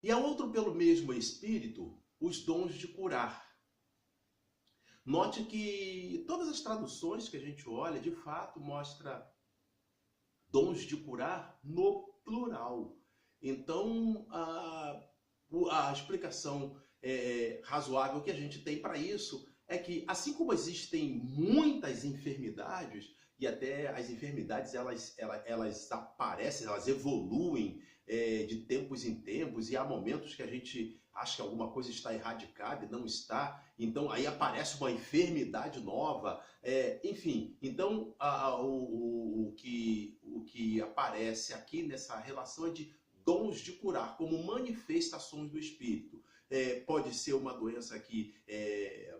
E há outro pelo mesmo Espírito, os dons de curar. Note que todas as traduções que a gente olha, de fato, mostra dons de curar no plural. Então, a explicação razoável que a gente tem para isso é que, assim como existem muitas enfermidades, e até as enfermidades elas aparecem, elas evoluem de tempos em tempos, e há momentos que a gente acha que alguma coisa está erradicada e não está, então aí aparece uma enfermidade nova, enfim, então o que aparece aqui nessa relação é de dons de curar, como manifestações do Espírito. Pode ser uma doença que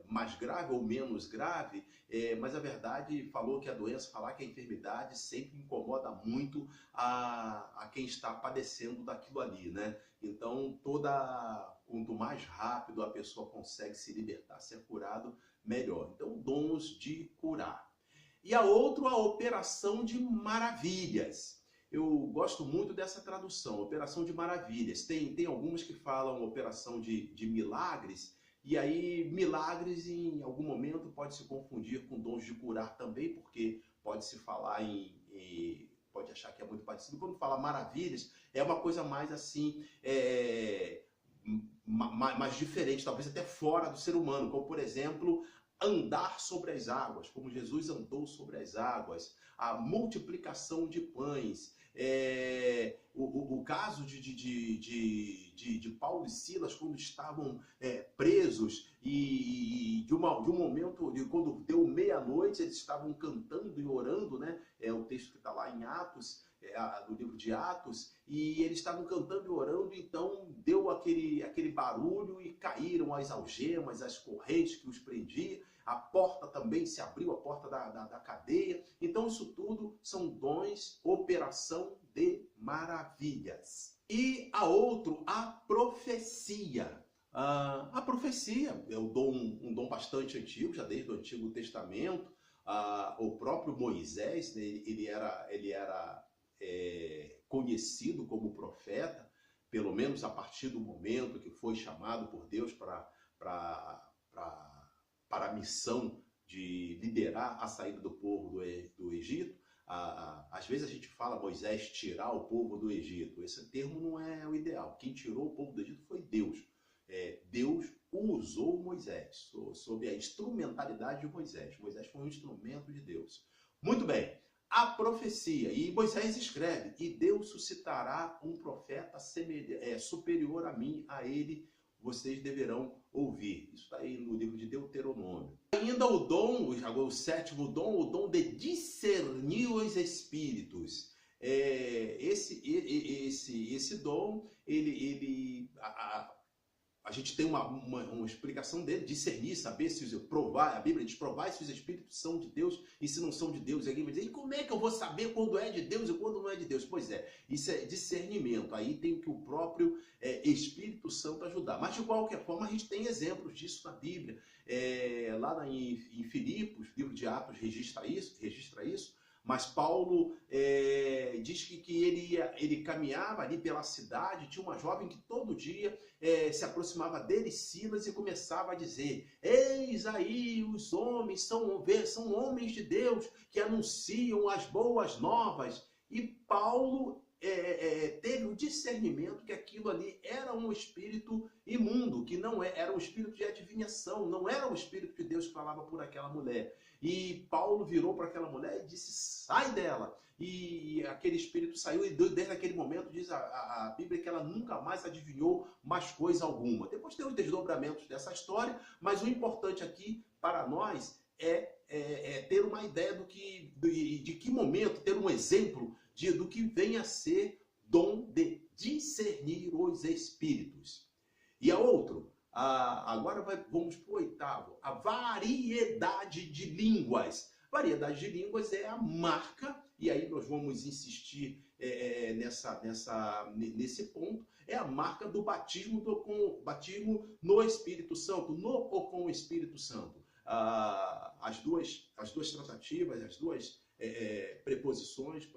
mais grave ou menos grave, mas a verdade falou que a doença, falar que a enfermidade sempre incomoda muito a quem está padecendo daquilo ali, né? Então, quanto mais rápido a pessoa consegue se libertar, ser curado, melhor. Então, dons de curar. E a outra, a operação de maravilhas. Eu gosto muito dessa tradução, operação de maravilhas. Tem algumas que falam operação de milagres, e aí milagres em algum momento pode se confundir com dons de curar também, porque pode se falar pode achar que é muito parecido. Quando fala maravilhas, é uma coisa mais assim, mais diferente, talvez até fora do ser humano, como por exemplo, andar sobre as águas, como Jesus andou sobre as águas, a multiplicação de pães, o caso de Paulo e Silas quando estavam presos e de um momento, quando deu meia-noite, eles estavam cantando e orando, né? É o texto que está lá em Atos, do livro de Atos, e eles estavam cantando e orando, então deu aquele barulho e caíram as algemas, as correntes que os prendiam, a porta também se abriu, a porta da cadeia. Então isso tudo são dons, operação de maravilhas. E a outro, a profecia. A profecia é um dom bastante antigo, já desde o Antigo Testamento. O próprio Moisés, né, ele era conhecido como profeta, pelo menos a partir do momento que foi chamado por Deus para a missão de liderar a saída do povo do Egito. Às vezes a gente fala Moisés tirar o povo do Egito. Esse termo não é o ideal. Quem tirou o povo do Egito foi Deus. Deus usou Moisés, sob a instrumentalidade de Moisés. Moisés foi um instrumento de Deus. Muito bem. A profecia, e Moisés escreve, e Deus suscitará um profeta superior a mim, a ele vocês deverão ouvir. Isso está aí no livro de Deuteronômio. Ainda o dom, agora o sétimo dom, o dom de discernir os espíritos. Esse dom, a gente tem uma explicação dele, discernir, saber se provar, a Bíblia diz provar se os espíritos são de Deus e se não são de Deus. E alguém vai dizer, e como é que eu vou saber quando é de Deus e quando não é de Deus? Pois é, isso é discernimento. Aí tem que o próprio Espírito Santo ajudar. Mas de qualquer forma, a gente tem exemplos disso na Bíblia. Lá em Filipos, livro de Atos registra isso. Mas Paulo diz que ele caminhava ali pela cidade, tinha uma jovem que todo dia se aproximava dele, Silas, e começava a dizer, eis aí os homens, são homens de Deus que anunciam as boas novas. E Paulo teve o discernimento que aquilo ali era um espírito imundo, que não era um espírito de adivinhação, não era o espírito de Deus que falava por aquela mulher. E Paulo virou para aquela mulher e disse, sai dela. E aquele espírito saiu, e desde aquele momento diz a Bíblia que ela nunca mais adivinhou mais coisa alguma. Depois tem os desdobramentos dessa história, mas o importante aqui para nós é ter uma ideia de que momento, ter um exemplo do que vem a ser dom de discernir os espíritos. E a outro, agora vamos para o oitavo, a variedade de línguas. Variedade de línguas é a marca, e aí nós vamos insistir nesse ponto, é a marca do batismo, batismo no Espírito Santo, no ou com o Espírito Santo. As duas tratativas, as duas preposições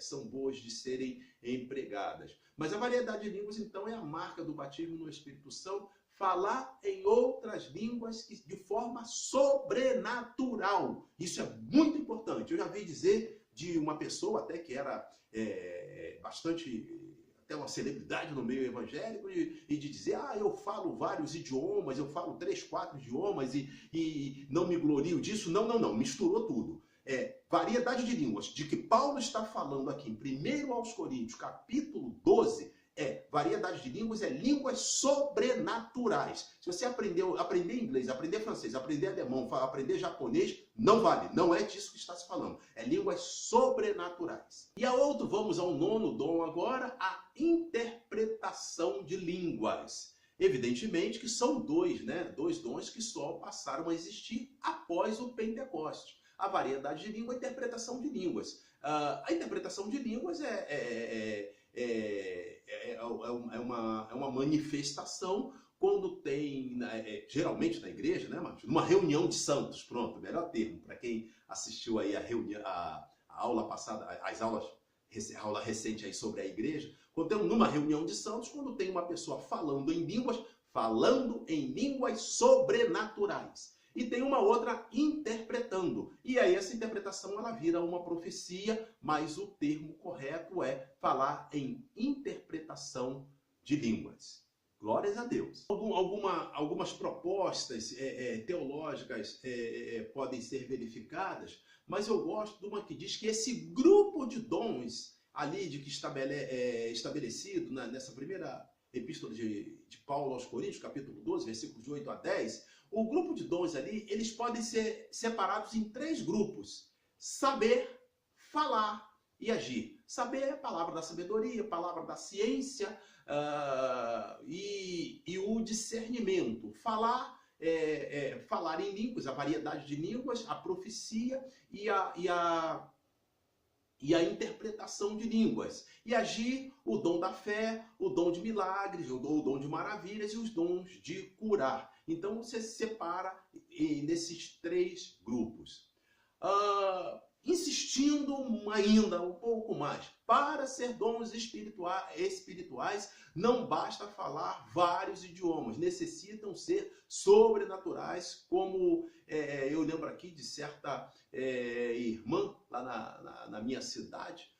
são boas de serem empregadas. Mas a variedade de línguas, então, é a marca do batismo no Espírito Santo, falar em outras línguas de forma sobrenatural. Isso é muito importante. Eu já vi dizer de uma pessoa até que era até uma celebridade no meio evangélico, e de dizer, eu falo vários idiomas, eu falo 3, 4 idiomas e não me glorio disso. Não, misturou tudo. Variedade de línguas, de que Paulo está falando aqui em 1 aos Coríntios, capítulo 12, variedade de línguas, línguas sobrenaturais. Se você aprender inglês, aprender francês, aprender alemão, aprender japonês, não vale. Não é disso que está se falando. É línguas sobrenaturais. E vamos ao 9º dom agora, a interpretação de línguas. Evidentemente que são dois dons que só passaram a existir após o Pentecostes. A variedade de língua e a interpretação de línguas. A interpretação de línguas é uma manifestação quando tem, geralmente na igreja, né, Marcos? Numa reunião de santos, pronto, melhor termo, para quem assistiu aí a aula passada, a aula recente aí sobre a igreja, quando tem numa reunião de santos, quando tem uma pessoa falando em línguas sobrenaturais. E tem uma outra interpretando. E aí essa interpretação ela vira uma profecia, mas o termo correto é falar em interpretação de línguas. Glórias a Deus. Algumas propostas teológicas podem ser verificadas, mas eu gosto de uma que diz que esse grupo de dons ali de que estabelecido nessa primeira epístola de Paulo aos Coríntios, capítulo 12, versículos de 8 a 10, o grupo de dons ali, eles podem ser separados em 3 grupos. Saber, falar e agir. Saber é a palavra da sabedoria, a palavra da ciência e o discernimento. Falar falar em línguas, a variedade de línguas, a profecia e a interpretação de línguas. E agir, o dom da fé, o dom de milagres, o dom de maravilhas e os dons de curar. Então você se separa nesses 3 grupos. Insistindo ainda um pouco mais, para ser dons espirituais, não basta falar vários idiomas, necessitam ser sobrenaturais, como eu lembro aqui de certa irmã lá na minha cidade,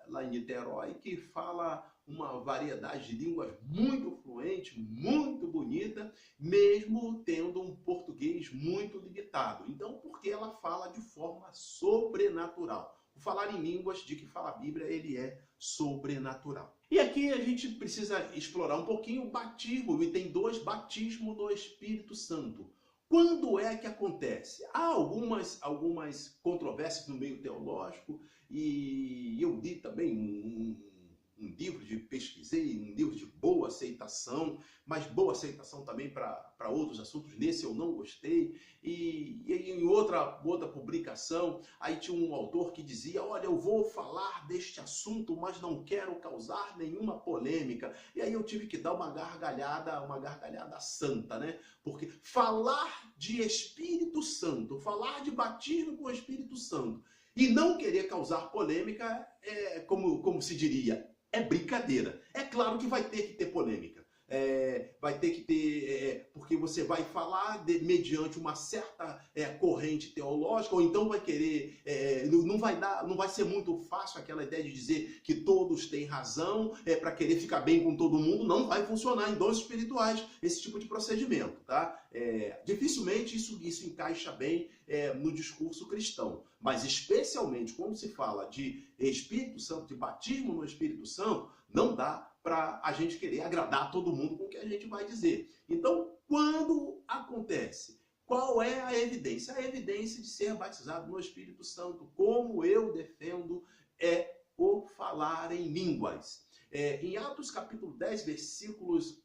lá em Niterói, que fala uma variedade de línguas muito fluente, muito bonita, mesmo tendo um português muito limitado. Então, porque ela fala de forma sobrenatural. O falar em línguas, de que fala a Bíblia, ele é sobrenatural. E aqui a gente precisa explorar um pouquinho o batismo, e tem 2, batismo do Espírito Santo. Quando é que acontece? Há algumas controvérsias no meio teológico, e eu li também um livro pesquisei, um livro de boa aceitação, mas boa aceitação também para outros assuntos. Nesse eu não gostei. E em outra publicação, aí tinha um autor que dizia, olha, eu vou falar deste assunto, mas não quero causar nenhuma polêmica. E aí eu tive que dar uma gargalhada santa, né? Porque falar de Espírito Santo, falar de batismo com o Espírito Santo, e não querer causar polêmica, como se diria, é brincadeira. É claro que vai ter que ter polêmica. Vai ter que ter, porque você vai falar mediante uma certa corrente teológica, ou então vai querer, não vai ser muito fácil aquela ideia de dizer que todos têm razão, para querer ficar bem com todo mundo. Não vai funcionar em dons espirituais esse tipo de procedimento, tá? Dificilmente isso encaixa bem no discurso cristão, mas especialmente quando se fala de Espírito Santo, de batismo no Espírito Santo, não dá para a gente querer agradar todo mundo com o que a gente vai dizer. Então, quando acontece? Qual é a evidência? A evidência de ser batizado no Espírito Santo, como eu defendo, é o falar em línguas. Em Atos capítulo 10,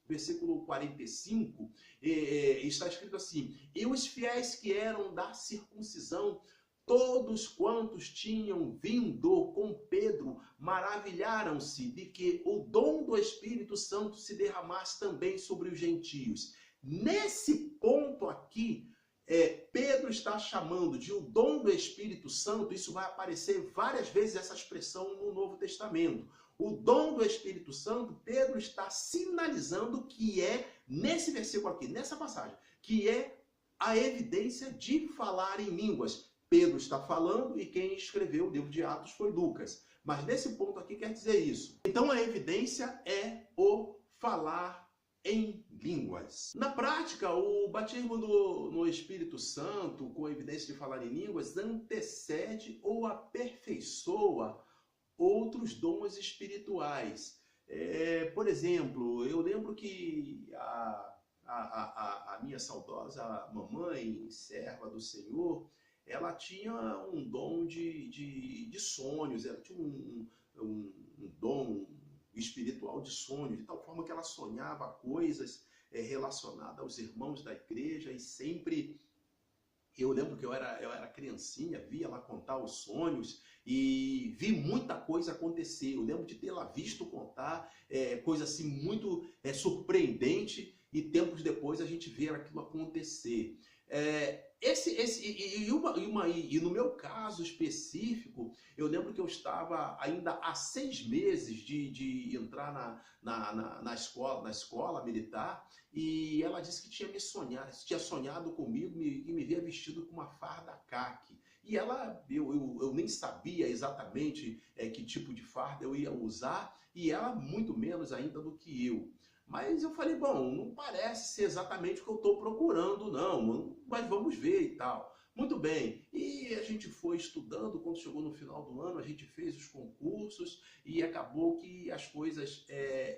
versículo 45, está escrito assim: e os fiéis que eram da circuncisão, todos quantos tinham vindo com Pedro, maravilharam-se de que o dom do Espírito Santo se derramasse também sobre os gentios. Nesse ponto aqui, Pedro está chamando de o dom do Espírito Santo, isso vai aparecer várias vezes essa expressão no Novo Testamento. O dom do Espírito Santo, Pedro está sinalizando que é, nesse versículo aqui, nessa passagem, que é a evidência de falar em línguas. Pedro está falando e quem escreveu o livro de Atos foi Lucas. Mas nesse ponto aqui quer dizer isso. Então a evidência é o falar em línguas. Na prática, o batismo no Espírito Santo, com a evidência de falar em línguas, antecede ou aperfeiçoa outros dons espirituais. Por exemplo, eu lembro que a minha saudosa mamãe, serva do Senhor, ela tinha um dom de sonhos, ela tinha um dom espiritual de sonhos, de tal forma que ela sonhava coisas relacionadas aos irmãos da igreja e sempre... Eu lembro que eu era criancinha, via ela contar os sonhos e vi muita coisa acontecer. Eu lembro de tê-la visto contar coisa assim muito surpreendente e tempos depois a gente vê aquilo acontecer. E no meu caso específico, eu lembro que eu estava ainda há 6 meses de entrar na escola militar, e ela disse que tinha sonhado comigo e me via vestido com uma farda caqui. E eu nem sabia exatamente que tipo de farda eu ia usar, e ela muito menos ainda do que eu. Mas eu falei, bom, não parece ser exatamente o que eu estou procurando, não, mas vamos ver e tal. Muito bem, e a gente foi estudando, quando chegou no final do ano, a gente fez os concursos e acabou que as coisas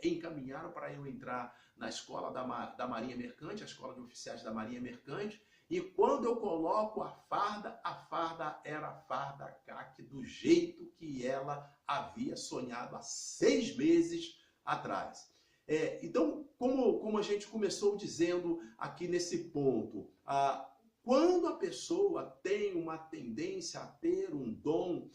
encaminharam para eu entrar na escola da Marinha Mercante, a escola de oficiais da Marinha Mercante, e quando eu coloco a farda era a farda caqui do jeito que ela havia sonhado há 6 meses atrás. Então, como a gente começou dizendo aqui nesse ponto, quando a pessoa tem uma tendência a ter um dom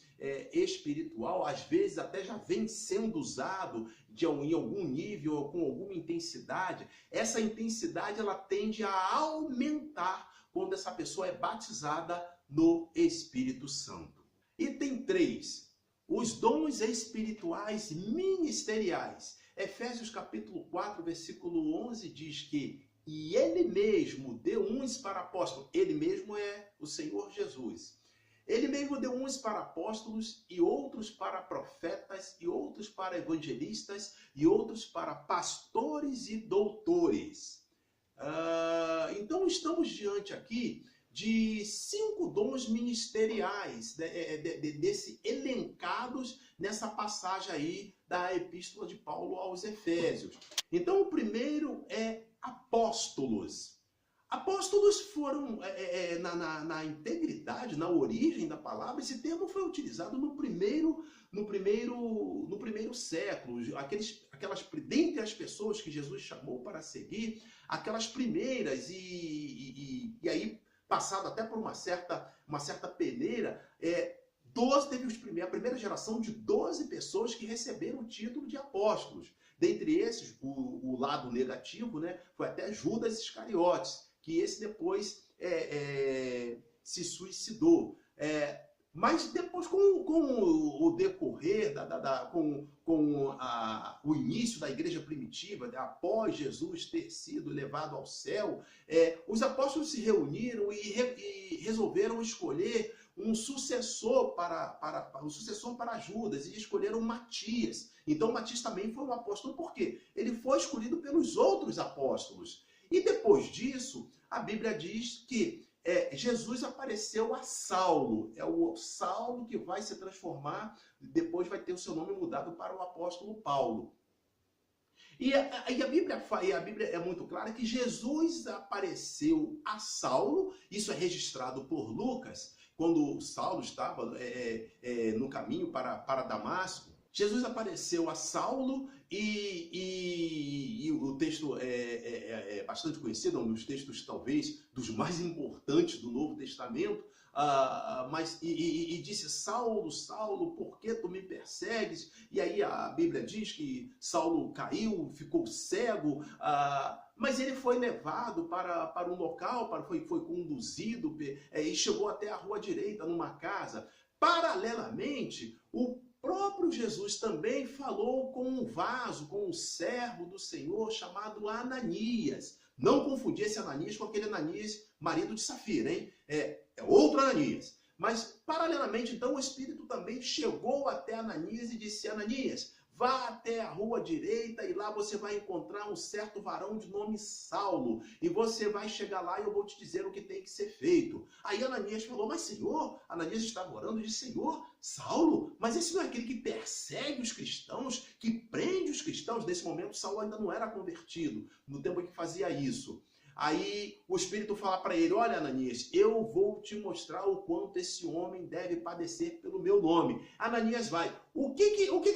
espiritual, às vezes até já vem sendo usado em algum nível ou com alguma intensidade, essa intensidade ela tende a aumentar quando essa pessoa é batizada no Espírito Santo. Item 3, os dons espirituais ministeriais. Efésios capítulo 4, versículo 11 diz que e ele mesmo deu uns para apóstolos. Ele mesmo é o Senhor Jesus. Ele mesmo deu uns para apóstolos e outros para profetas e outros para evangelistas e outros para pastores e doutores. Então estamos diante aqui de 5 dons ministeriais, desse elencados nessa passagem aí da Epístola de Paulo aos Efésios. Então o primeiro é apóstolos. Apóstolos foram, na integridade, na origem da palavra, esse termo foi utilizado no primeiro século. Dentre as pessoas que Jesus chamou para seguir, aquelas primeiras, e aí, passado até por uma certa peneira, teve a primeira geração de 12 pessoas que receberam o título de apóstolos. Dentre esses, o lado negativo, né, foi até Judas Iscariotes, que esse depois se suicidou. Mas depois, com o decorrer, com o início da igreja primitiva, após Jesus ter sido levado ao céu, os apóstolos se reuniram e resolveram escolher um sucessor para Judas, e escolheram Matias. Então Matias também foi um apóstolo, por quê? Ele foi escolhido pelos outros apóstolos. E depois disso, a Bíblia diz que Jesus apareceu a Saulo. É o Saulo que vai se transformar, depois vai ter o seu nome mudado para o apóstolo Paulo. E a Bíblia é muito clara que Jesus apareceu a Saulo, isso é registrado por Lucas, quando Saulo estava no caminho para Damasco. Jesus apareceu a Saulo e o texto é bastante conhecido, um dos textos talvez dos mais importantes do Novo Testamento, e disse: Saulo, Saulo, por que tu me persegues? E aí a Bíblia diz que Saulo caiu, ficou cego, mas ele foi levado para um local, foi conduzido e chegou até a rua direita, numa casa. Paralelamente, o próprio Jesus também falou com um vaso, com um servo do Senhor chamado Ananias. Não confundir esse Ananias com aquele Ananias, marido de Safira, hein? É outro Ananias. Mas, paralelamente, então, o Espírito também chegou até Ananias e disse: Ananias, vá até a rua direita e lá você vai encontrar um certo varão de nome Saulo. E você vai chegar lá e eu vou te dizer o que tem que ser feito. Aí Ananias falou: mas Senhor, Ananias estava orando e disse: Senhor, Saulo, mas esse não é aquele que persegue os cristãos, que prende os cristãos? Nesse momento, Saulo ainda não era convertido, no tempo em que fazia isso. Aí o Espírito fala para ele: olha, Ananias, eu vou te mostrar o quanto esse homem deve padecer pelo meu nome. Ananias vai. O que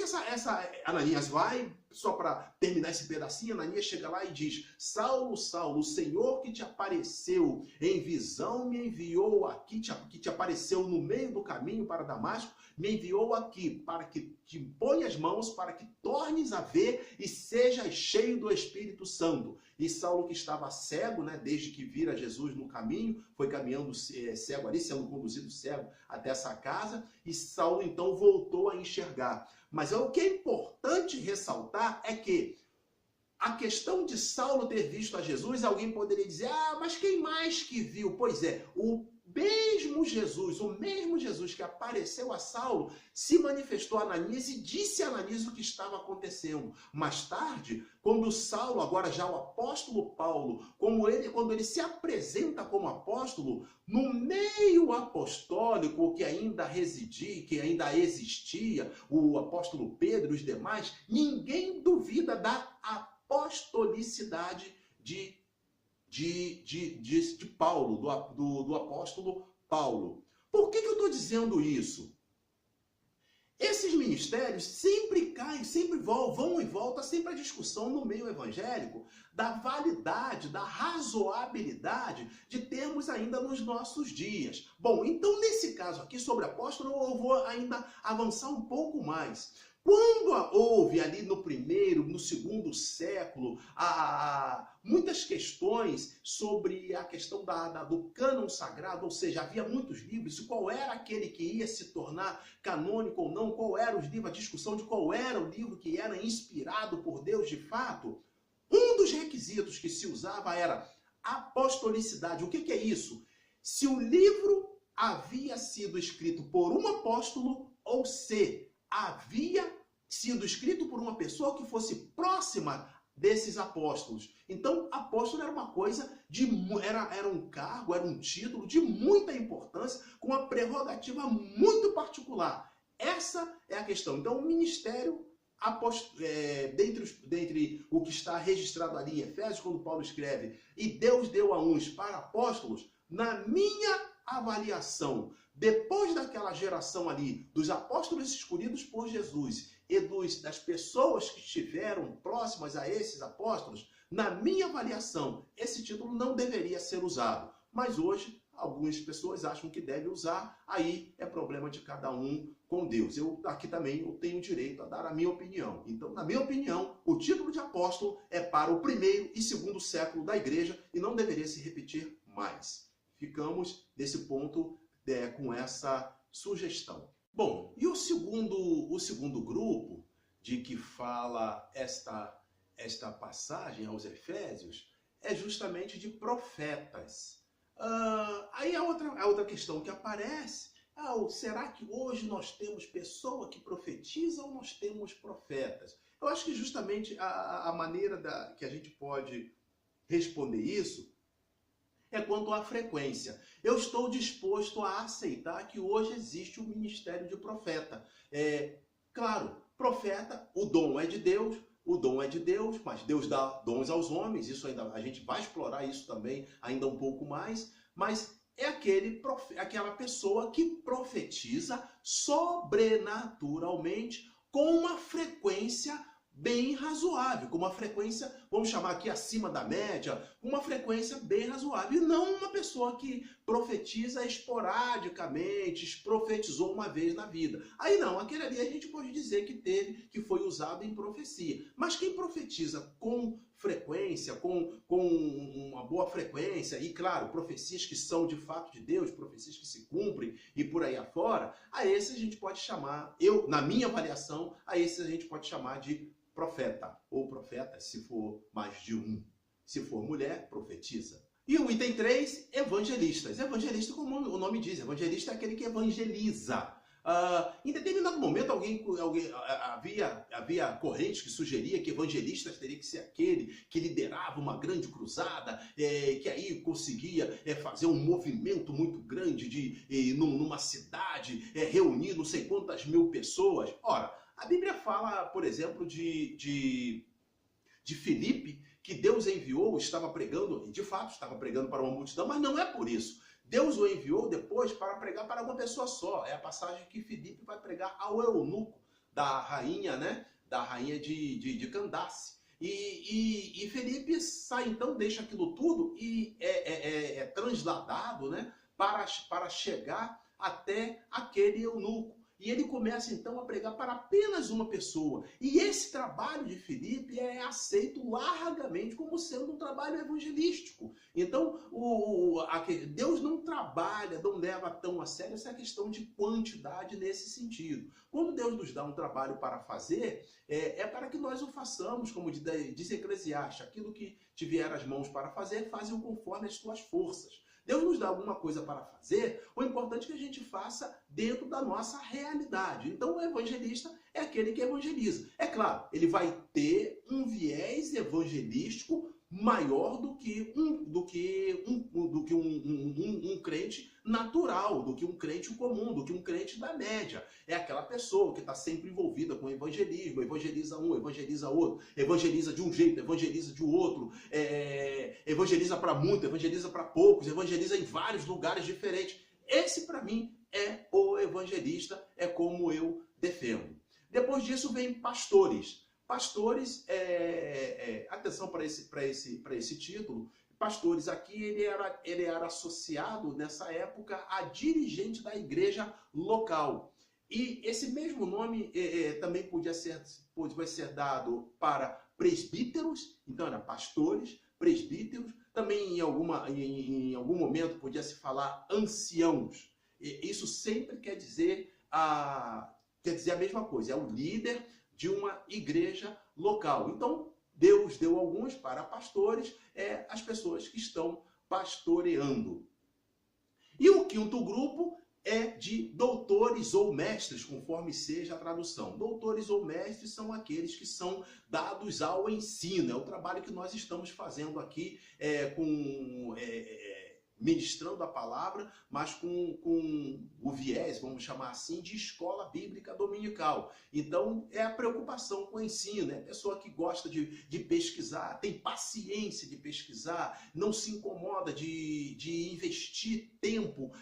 essa Ananias vai? Só para terminar esse pedacinho, Ananias chega lá e diz: Saulo, Saulo, o Senhor que te apareceu em visão me enviou aqui, que te apareceu no meio do caminho para Damasco, me enviou aqui para que te ponha as mãos, para que tornes a ver e sejas cheio do Espírito Santo. E Saulo, que estava cego, né, desde que vira Jesus no caminho, foi caminhando cego ali, sendo conduzido cego até essa casa, e Saulo então voltou a enxergar. Mas o que é importante ressaltar é que a questão de Saulo ter visto a Jesus, alguém poderia dizer: mas quem mais que viu? Pois é, o mesmo Jesus que apareceu a Saulo, se manifestou a Ananias e disse a Ananias o que estava acontecendo. Mais tarde, quando Saulo, agora já o apóstolo Paulo, quando ele se apresenta como apóstolo, no meio apostólico que ainda residia, que ainda existia, o apóstolo Pedro e os demais, ninguém duvida da apostolicidade de Paulo, do apóstolo Paulo. Por que eu estou dizendo isso? Esses ministérios sempre caem, sempre vão e voltam, sempre a discussão no meio evangélico da validade, da razoabilidade de termos ainda nos nossos dias. Bom, então nesse caso aqui sobre apóstolo, eu vou ainda avançar um pouco mais. Quando houve ali no primeiro, no segundo século, muitas questões sobre a questão do cânon sagrado, ou seja, havia muitos livros, e qual era aquele que ia se tornar canônico ou não, qual era os livros, a discussão de qual era o livro que era inspirado por Deus de fato, um dos requisitos que se usava era apostolicidade. O que é isso? Se o livro havia sido escrito por um apóstolo, ou se havia sido escrito por uma pessoa que fosse próxima desses apóstolos. Então, apóstolo era uma coisa era um cargo, era um título de muita importância, com uma prerrogativa muito particular. Essa é a questão. Então, o ministério, dentre o que está registrado ali em Efésios, quando Paulo escreve: e Deus deu a uns para apóstolos, na minha avaliação, depois daquela geração ali, dos apóstolos escolhidos por Jesus e das pessoas que estiveram próximas a esses apóstolos, na minha avaliação, esse título não deveria ser usado. Mas hoje, algumas pessoas acham que deve usar, aí é problema de cada um com Deus. Aqui também eu tenho direito a dar a minha opinião. Então, na minha opinião, o título de apóstolo é para o primeiro e segundo século da igreja e não deveria se repetir mais. Ficamos nesse ponto com essa sugestão. Bom, e o segundo grupo de que fala esta passagem aos Efésios é justamente de profetas. Aí a outra questão que aparece: será que hoje nós temos pessoa que profetiza ou nós temos profetas? Eu acho que justamente a maneira que a gente pode responder isso é quanto à frequência. Eu estou disposto a aceitar que hoje existe o ministério de profeta. Claro, profeta, o dom é de Deus, mas Deus dá dons aos homens, isso ainda a gente vai explorar isso também ainda um pouco mais, mas é aquela pessoa que profetiza sobrenaturalmente com uma frequência bem razoável, com uma frequência, vamos chamar aqui acima da média, uma frequência bem razoável, e não uma pessoa que profetiza esporadicamente, profetizou uma vez na vida. Aí não, aquele ali a gente pode dizer que foi usado em profecia. Mas quem profetiza com frequência, com uma boa frequência, e claro, profecias que são de fato de Deus, profecias que se cumprem e por aí afora, a esse a gente pode chamar, na minha avaliação, a esse a gente pode chamar de profeta, ou profeta, se for mais de um. Se for mulher, profetiza. E o item 3, evangelistas. Evangelista, como o nome diz, evangelista é aquele que evangeliza. Em determinado momento, havia correntes que sugeria que evangelistas teria que ser aquele que liderava uma grande cruzada, que aí conseguia fazer um movimento muito grande numa cidade, reunir não sei quantas mil pessoas. Ora, a Bíblia fala, por exemplo, de Filipe, que Deus enviou, estava pregando, e de fato estava pregando para uma multidão, mas não é por isso. Deus o enviou depois para pregar para uma pessoa só. É a passagem que Filipe vai pregar ao eunuco da rainha, né? Da rainha de Candace. E Filipe sai então, deixa aquilo tudo e é transladado, né? Para chegar até aquele eunuco. E ele começa então a pregar para apenas uma pessoa. E esse trabalho de Filipe é aceito largamente como sendo um trabalho evangelístico. Então, Deus não trabalha, não leva tão a sério essa questão de quantidade nesse sentido. Quando Deus nos dá um trabalho para fazer, é para que nós o façamos, como diz Eclesiastes, aquilo que te vier às mãos para fazer, faze-o conforme as tuas forças. Deus nos dá alguma coisa para fazer, o importante é que a gente faça dentro da nossa realidade. Então, o evangelista é aquele que evangeliza. É claro, ele vai ter um viés evangelístico maior do que um crente natural, do que um crente comum, do que um crente da média. É aquela pessoa que está sempre envolvida com evangelismo, evangeliza um, evangeliza outro, evangeliza de um jeito, evangeliza de outro, evangeliza para muito, evangeliza para poucos, evangeliza em vários lugares diferentes. Esse, para mim, é o evangelista, é como eu defendo. Depois disso vem pastores. Pastores, atenção para esse título, pastores aqui, ele era associado nessa época a dirigente da igreja local. E esse mesmo nome também podia ser dado para presbíteros, então era pastores, presbíteros, também em algum momento podia se falar anciãos. Isso sempre quer dizer a mesma coisa, é o líder de uma igreja local. Então, Deus deu alguns para pastores, as pessoas que estão pastoreando. E o quinto grupo é de doutores ou mestres, conforme seja a tradução. Doutores ou mestres são aqueles que são dados ao ensino. É o trabalho que nós estamos fazendo aqui, ministrando a palavra, mas com o viés, vamos chamar assim, de escola bíblica dominical. Então, é a preocupação com o ensino, é a pessoa que gosta de pesquisar, tem paciência de pesquisar, não se incomoda de investir tempo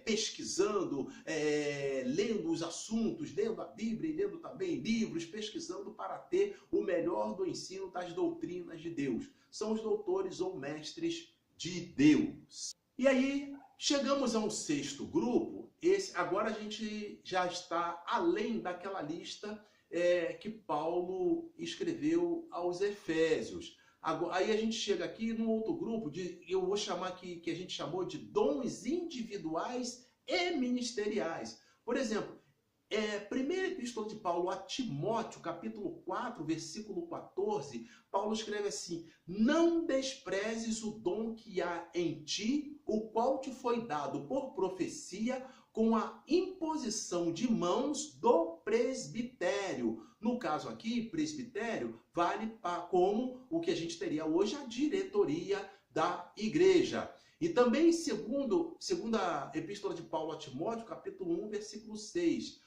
pesquisando, lendo os assuntos, lendo a Bíblia e lendo também livros, pesquisando para ter o melhor do ensino das doutrinas de Deus. São os doutores ou mestres de Deus. E aí, chegamos a um sexto grupo. Agora a gente já está além daquela lista que Paulo escreveu aos Efésios. Aí a gente chega aqui num outro grupo, eu vou chamar aqui, que a gente chamou de dons individuais e ministeriais. Por exemplo, primeira epístola de Paulo a Timóteo, capítulo 4, versículo 14, Paulo escreve assim: não desprezes o dom que há em ti, o qual te foi dado por profecia, com a imposição de mãos do presbitério. No caso aqui, presbitério vale como o que a gente teria hoje, a diretoria da igreja. E também, segunda epístola de Paulo a Timóteo, capítulo 1, versículo 6,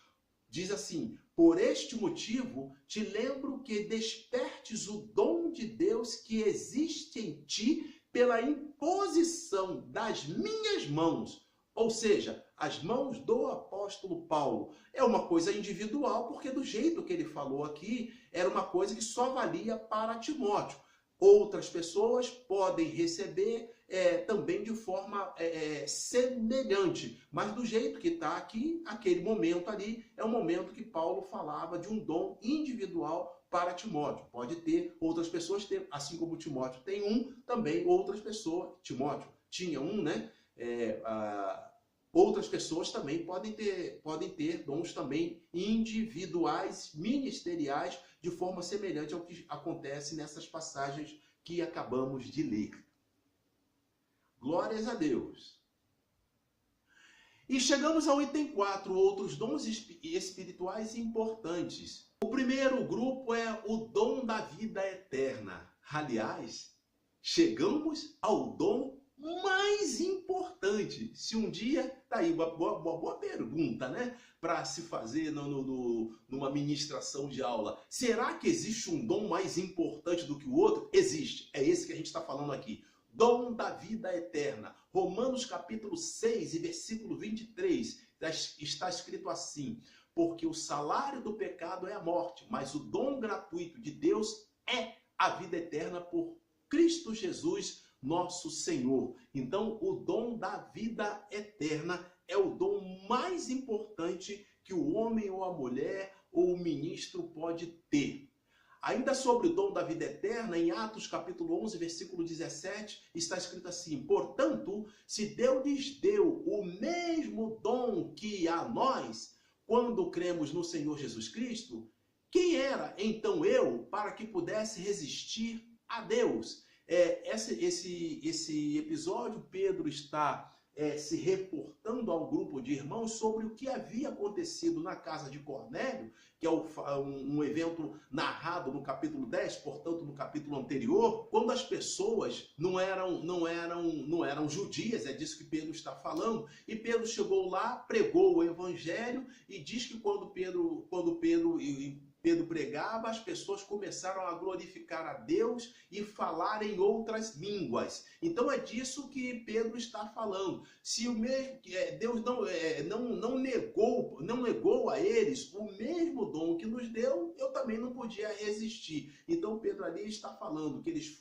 diz assim: por este motivo te lembro que despertes o dom de Deus que existe em ti pela imposição das minhas mãos. Ou seja, as mãos do apóstolo Paulo. É uma coisa individual, porque do jeito que ele falou aqui, era uma coisa que só valia para Timóteo. Outras pessoas podem receber também de forma semelhante. Mas do jeito que está aqui, aquele momento ali, é um momento que Paulo falava de um dom individual para Timóteo. Pode ter, outras pessoas ter, assim como Timóteo tem um, também outras pessoas, Timóteo tinha um, né? Outras pessoas também podem ter dons também individuais, ministeriais, de forma semelhante ao que acontece nessas passagens que acabamos de ler. Glórias a Deus. E chegamos ao item 4, outros dons espirituais importantes. O primeiro grupo é o dom da vida eterna. Aliás, chegamos ao dom mais importante. Se um dia, tá aí uma boa pergunta, né? Para se fazer numa ministração de aula. Será que existe um dom mais importante do que o outro? Existe. É esse que a gente está falando aqui. Dom da vida eterna. Romanos capítulo 6 e versículo 23. Está escrito assim: porque o salário do pecado é a morte, mas o dom gratuito de Deus é a vida eterna por Cristo Jesus, nosso Senhor. Então, o dom da vida eterna é o dom mais importante que o homem ou a mulher ou o ministro pode ter. Ainda sobre o dom da vida eterna, em Atos capítulo 11, versículo 17, está escrito assim: portanto, se Deus lhes deu o mesmo dom que a nós, quando cremos no Senhor Jesus Cristo, quem era então eu para que pudesse resistir a Deus? Esse episódio, Pedro está se reportando ao grupo de irmãos sobre o que havia acontecido na casa de Cornélio, que é um evento narrado no capítulo 10, portanto no capítulo anterior, quando as pessoas não eram judias, é disso que Pedro está falando, e Pedro chegou lá, pregou o evangelho, e diz que quando Pedro pregava, as pessoas começaram a glorificar a Deus e falar em outras línguas. Então é disso que Pedro está falando. Se o mesmo Deus não negou a eles o mesmo dom que nos deu, eu também não podia resistir. Então Pedro ali está falando que eles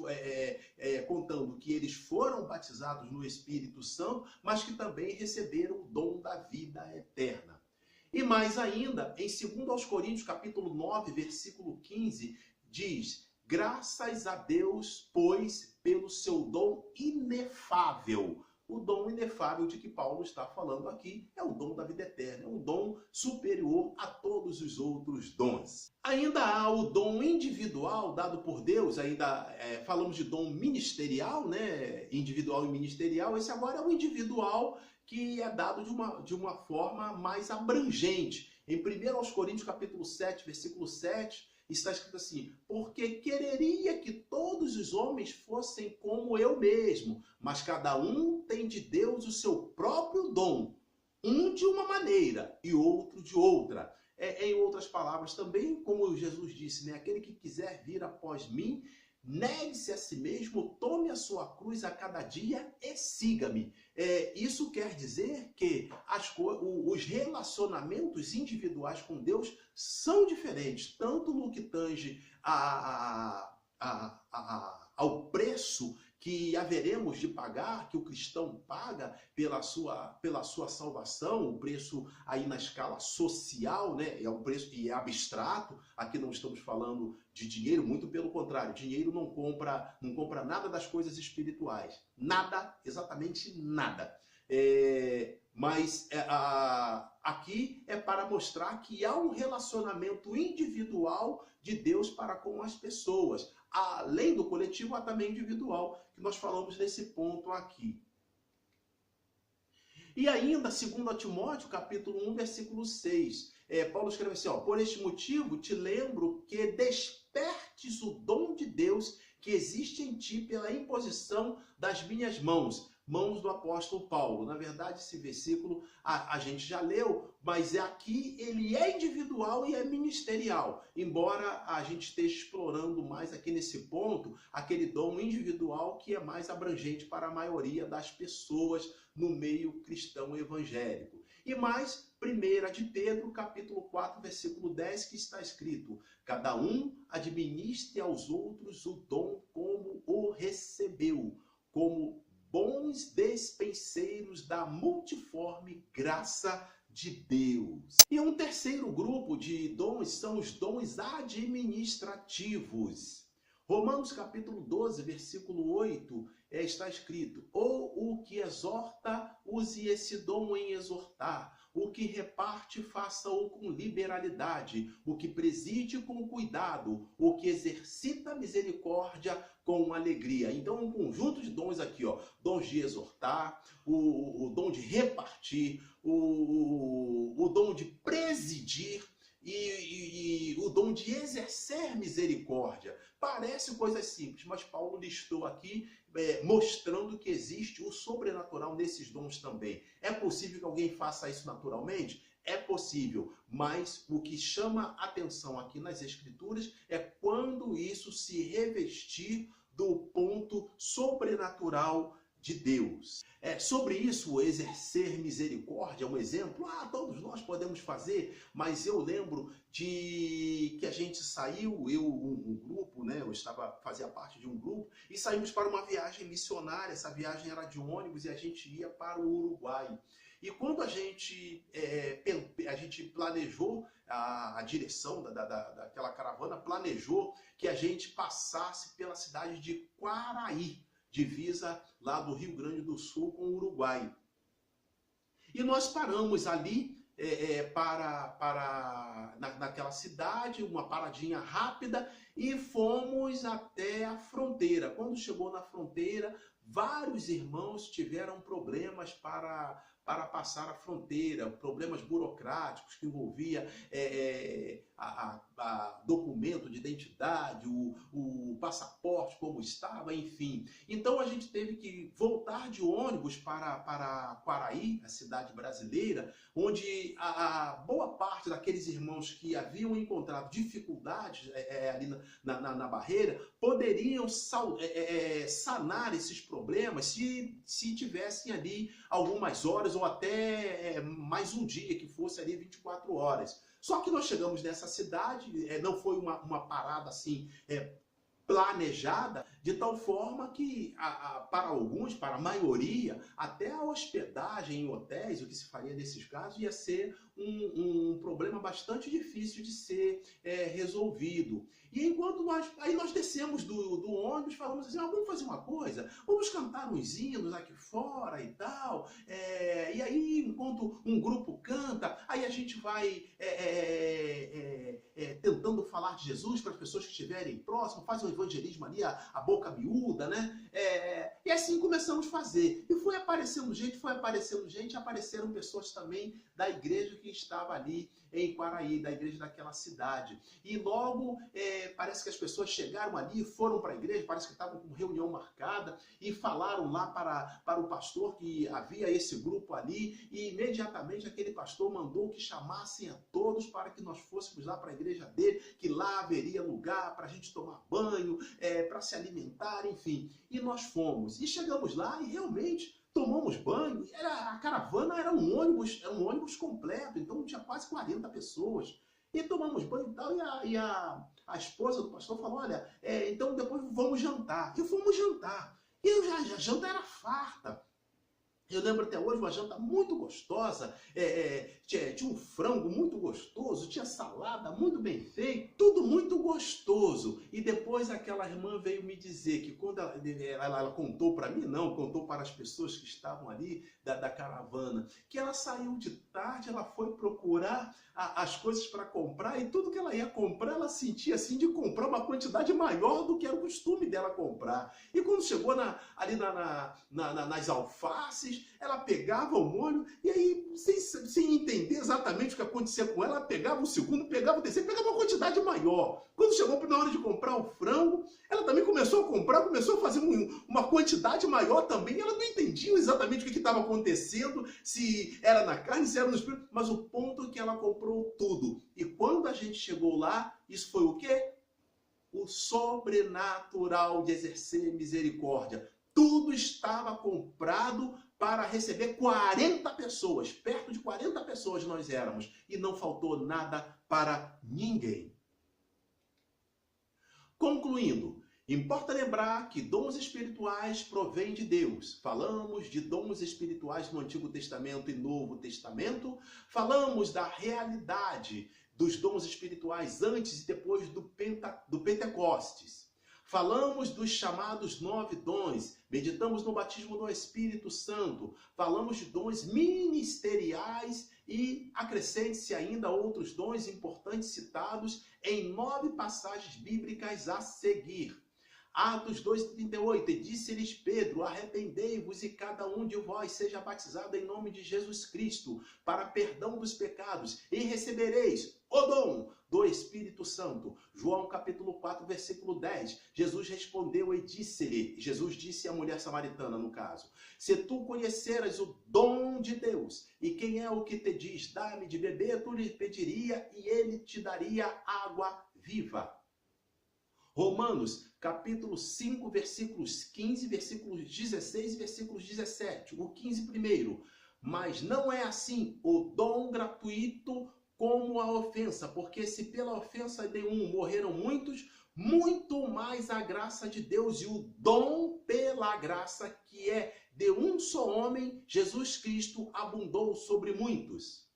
contando que eles foram batizados no Espírito Santo, mas que também receberam o dom da vida eterna. E mais ainda, em 2 Coríntios, capítulo 9, versículo 15, diz: graças a Deus, pois, pelo seu dom inefável. O dom inefável de que Paulo está falando aqui é o dom da vida eterna, é um dom superior a todos os outros dons. Ainda há o dom individual dado por Deus, falamos de dom ministerial, né? Individual e ministerial. Esse agora é o individual, que é dado de uma forma mais abrangente. Em 1 Coríntios capítulo 7, versículo 7, está escrito assim: porque quereria que todos os homens fossem como eu mesmo, mas cada um tem de Deus o seu próprio dom, um de uma maneira e outro de outra. Em outras palavras também, como Jesus disse, né? Aquele que quiser vir após mim, negue-se a si mesmo, tome a sua cruz a cada dia e siga-me. Isso quer dizer que os relacionamentos individuais com Deus são diferentes, tanto no que tange ao preço que haveremos de pagar, que o cristão paga pela sua salvação, o preço aí na escala social, né? É um preço e é abstrato. Aqui não estamos falando de dinheiro, muito pelo contrário. Dinheiro não compra nada das coisas espirituais. Nada, exatamente nada. Mas aqui é para mostrar que há um relacionamento individual de Deus para com as pessoas. Além do coletivo, há também individual, que nós falamos nesse ponto aqui. E ainda, 2 Timóteo, capítulo 1, versículo 6, Paulo escreve assim: por este motivo te lembro que despertes o dom de Deus que existe em ti pela imposição das minhas mãos. mãos do apóstolo Paulo. Na verdade, esse versículo a gente já leu, mas aqui ele é individual e é ministerial. Embora a gente esteja explorando mais aqui nesse ponto, aquele dom individual que é mais abrangente para a maioria das pessoas no meio cristão evangélico. E mais, 1 de Pedro, capítulo 4, versículo 10, que está escrito: cada um administre aos outros o dom como o recebeu, como bons despenseiros da multiforme graça de Deus. E um terceiro grupo de dons são os dons administrativos. Romanos capítulo 12, versículo 8, está escrito: ou o que exorta, use esse dom em exortar. O que reparte, faça-o com liberalidade. O que preside, com cuidado. O que exercita misericórdia, com alegria. Então, um conjunto de dons aqui, ó. Dons de exortar, o dom de repartir, o dom de presidir e o dom de exercer misericórdia. Parece coisas simples, mas Paulo listou aqui mostrando que existe o sobrenatural nesses dons também. É possível que alguém faça isso naturalmente? É possível, mas o que chama atenção aqui nas Escrituras é quando isso se revestir do ponto sobrenatural de Deus. Sobre isso, o exercer misericórdia é um exemplo. Todos nós podemos fazer, mas eu lembro de que a gente saiu, um grupo, né? Fazia parte de um grupo, e saímos para uma viagem missionária. Essa viagem era de ônibus e a gente ia para o Uruguai. E quando a gente planejou a direção daquela caravana, planejou que a gente passasse pela cidade de Quaraí, divisa lá do Rio Grande do Sul com o Uruguai. E nós paramos ali naquela cidade, uma paradinha rápida, e fomos até a fronteira. Quando chegou na fronteira, vários irmãos tiveram problemas para passar a fronteira, problemas burocráticos que envolvia documento de identidade, o passaporte como estava, enfim. Então a gente teve que voltar de ônibus para Quaraí, a cidade brasileira, onde a boa parte daqueles irmãos que haviam encontrado dificuldades ali na barreira poderiam sanar esses problemas se tivessem ali algumas horas ou até mais um dia, que fosse ali 24 horas. Só que nós chegamos nessa cidade, não foi uma parada assim planejada, de tal forma que para alguns, para a maioria, até a hospedagem em hotéis, o que se faria nesses casos, ia ser um problema bastante difícil de ser resolvido. E enquanto nós descemos do ônibus, falamos assim: vamos fazer uma coisa, vamos cantar uns hinos aqui fora e tal, e aí enquanto um grupo canta, aí a gente vai tentando falar de Jesus para as pessoas que estiverem próximas, faz um evangelismo ali, a boca miúda, né? E assim começamos a fazer. E foi aparecendo gente, apareceram pessoas também da igreja que estava ali em Quaraí, da igreja daquela cidade. E logo parece que as pessoas chegaram ali, foram para a igreja, parece que estavam com reunião marcada, e falaram lá para o pastor que havia esse grupo ali, e imediatamente aquele pastor mandou que chamassem a todos para que nós fôssemos lá para a igreja dele, que lá haveria lugar para a gente tomar banho, para se alimentar, enfim. E nós fomos. E chegamos lá e realmente tomamos banho. A caravana era um ônibus completo, então tinha quase 40 pessoas. E tomamos banho e tal, e a esposa do pastor falou: olha, então depois vamos jantar. E fomos jantar. E a janta era farta. Eu lembro até hoje uma janta muito gostosa, tinha um frango muito gostoso, tinha salada muito bem feita, tudo muito gostoso. E depois aquela irmã veio me dizer que quando ela contou para mim, não, contou para as pessoas que estavam ali da caravana, que ela saiu de tarde, ela foi procurar as coisas para comprar, e tudo que ela ia comprar, ela sentia assim de comprar uma quantidade maior do que era o costume dela comprar. E quando chegou ali nas alfaces, vezes ela pegava o molho e aí, sem entender exatamente o que acontecia com ela pegava o segundo, pegava o terceiro, pegava uma quantidade maior. Quando chegou na hora de comprar o frango, ela também começou a comprar, começou a fazer uma quantidade maior também. Ela não entendia exatamente o que estava acontecendo, se era na carne, se era no espírito, mas o ponto é que ela comprou tudo. E quando a gente chegou lá, isso foi o quê? O sobrenatural de exercer misericórdia. Tudo estava comprado para receber 40 pessoas. Perto de 40 pessoas nós éramos. E não faltou nada para ninguém. Concluindo, importa lembrar que dons espirituais provêm de Deus. Falamos de dons espirituais no Antigo Testamento e Novo Testamento. Falamos da realidade dos dons espirituais antes e depois do Pentecostes. Falamos dos chamados 9 dons, meditamos no batismo do Espírito Santo, falamos de dons ministeriais e acrescente-se ainda outros dons importantes citados em 9 passagens bíblicas a seguir. Atos 2,38, e disse-lhes Pedro, arrependei-vos e cada um de vós seja batizado em nome de Jesus Cristo, para perdão dos pecados, e recebereis o dom do Espírito Santo. João capítulo 4, versículo 10, Jesus respondeu e disse-lhe, Jesus disse à mulher samaritana no caso, se tu conheceras o dom de Deus, e quem é o que te diz, dá-me de beber, tu lhe pediria, e ele te daria água viva. Romanos, capítulo 5, versículos 15, versículos 16 e versículos 17. O 15 primeiro. Mas não é assim o dom gratuito como a ofensa, porque se pela ofensa de um morreram muitos, muito mais a graça de Deus e o dom pela graça que é de um só homem, Jesus Cristo, abundou sobre muitos.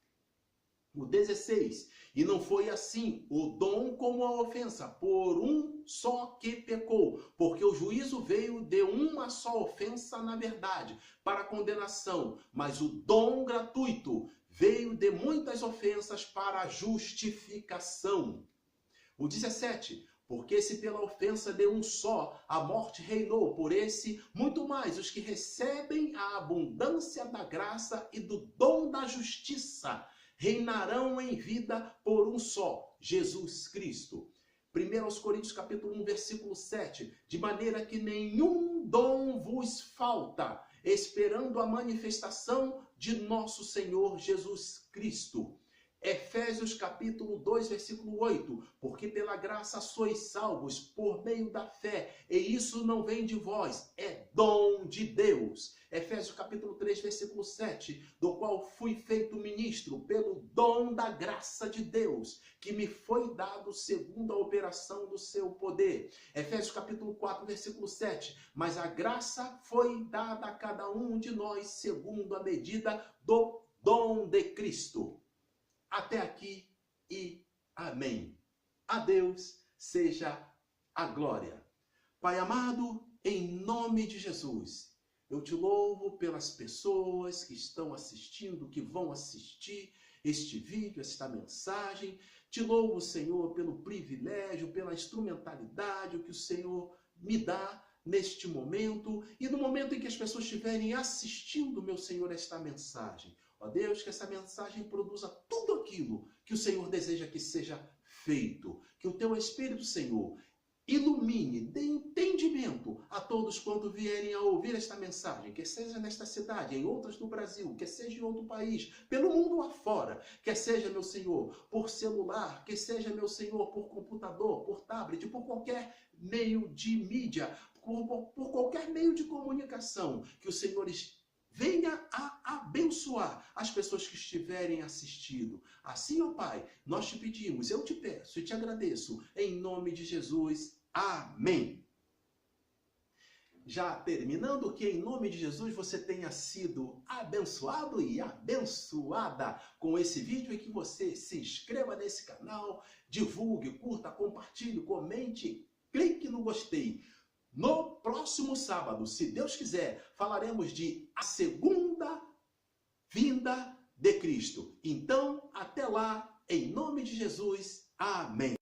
O 16, e não foi assim o dom como a ofensa, por um só que pecou, porque o juízo veio de uma só ofensa na verdade, para condenação, mas o dom gratuito veio de muitas ofensas para justificação. O 17, porque se pela ofensa de um só a morte reinou, por esse muito mais os que recebem a abundância da graça e do dom da justiça, reinarão em vida por um só, Jesus Cristo. 1 Coríntios capítulo 1, versículo 7, de maneira que nenhum dom vos falta, esperando a manifestação de nosso Senhor Jesus Cristo. Efésios capítulo 2, versículo 8, porque pela graça sois salvos por meio da fé, e isso não vem de vós, é dom de Deus. Efésios capítulo 3, versículo 7, do qual fui feito ministro pelo dom da graça de Deus, que me foi dado segundo a operação do seu poder. Efésios capítulo 4, versículo 7, mas a graça foi dada a cada um de nós segundo a medida do dom de Cristo. Até aqui e amém. A Deus seja a glória. Pai amado, em nome de Jesus, eu te louvo pelas pessoas que estão assistindo, que vão assistir este vídeo, esta mensagem. Te louvo, Senhor, pelo privilégio, pela instrumentalidade que o Senhor me dá neste momento e no momento em que as pessoas estiverem assistindo, meu Senhor, esta mensagem. Ó Deus, que essa mensagem produza tudo aquilo que o Senhor deseja que seja feito. Que o teu Espírito, Senhor, ilumine, dê entendimento a todos quando vierem a ouvir esta mensagem, quer seja nesta cidade, em outras do Brasil, quer seja em outro país, pelo mundo afora, quer seja, meu Senhor, por celular, quer seja, meu Senhor, por computador, por tablet, por qualquer meio de mídia, por qualquer meio de comunicação, que o Senhor venha a abençoar as pessoas que estiverem assistindo. Assim, ó Pai, nós te pedimos, eu te peço e te agradeço, em nome de Jesus. Amém. Já terminando, que em nome de Jesus você tenha sido abençoado e abençoada com esse vídeo e que você se inscreva nesse canal, divulgue, curta, compartilhe, comente, clique no gostei. No próximo sábado, se Deus quiser, falaremos de a segunda vinda de Cristo. Então, até lá, em nome de Jesus. Amém.